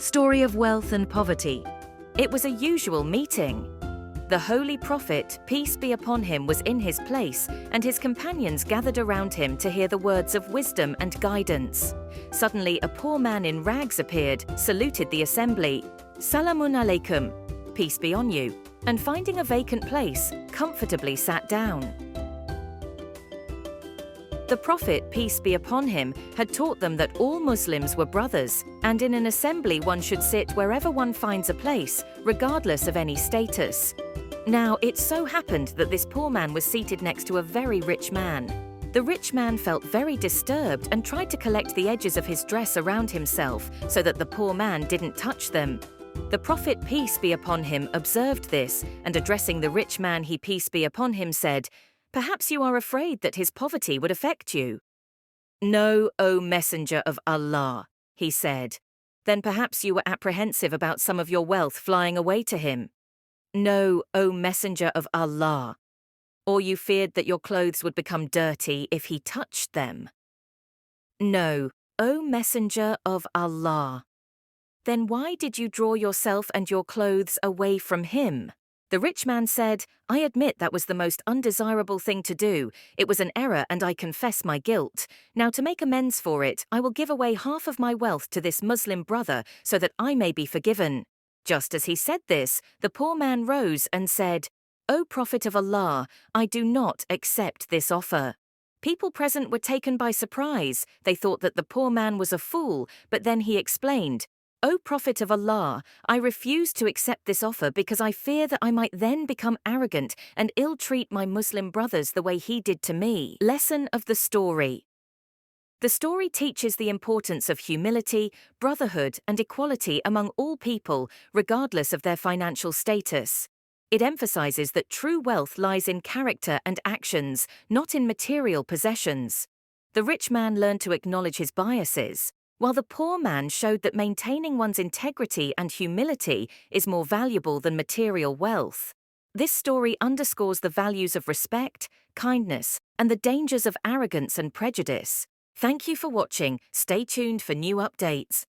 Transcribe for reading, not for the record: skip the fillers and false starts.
Story of wealth and poverty. It was a usual meeting. The Holy Prophet, peace be upon him, was in his place, and his companions gathered around him to hear the words of wisdom and guidance. Suddenly, a poor man in rags appeared, saluted the assembly, "Salamun alaikum," peace be on you, and finding a vacant place, comfortably sat down. The Prophet, peace be upon him, had taught them that all Muslims were brothers, and in an assembly one should sit wherever one finds a place, regardless of any status. Now, it so happened that this poor man was seated next to a very rich man. The rich man felt very disturbed and tried to collect the edges of his dress around himself so that the poor man didn't touch them. The Prophet, peace be upon him, observed this, and addressing the rich man, he peace be upon him, said, "Perhaps you are afraid that his poverty would affect you." "No, O Messenger of Allah," he said. "Then perhaps you were apprehensive about some of your wealth flying away to him." "No, O Messenger of Allah." "Or you feared that your clothes would become dirty if he touched them." "No, O Messenger of Allah." "Then why did you draw yourself and your clothes away from him?" The rich man said, "I admit that was the most undesirable thing to do. It was an error and I confess my guilt. Now to make amends for it, I will give away half of my wealth to this Muslim brother so that I may be forgiven." Just as he said this, the poor man rose and said, "O Prophet of Allah, I do not accept this offer." People present were taken by surprise. They thought that the poor man was a fool, but then he explained, "O Prophet of Allah, I refuse to accept this offer because I fear that I might then become arrogant and ill-treat my Muslim brothers the way he did to me." Lesson of the story. The story teaches the importance of humility, brotherhood, and equality among all people, regardless of their financial status. It emphasizes that true wealth lies in character and actions, not in material possessions. The rich man learned to acknowledge his biases, while the poor man showed that maintaining one's integrity and humility is more valuable than material wealth. This story underscores the values of respect, kindness, and the dangers of arrogance and prejudice. Thank you for watching. Stay tuned for new updates.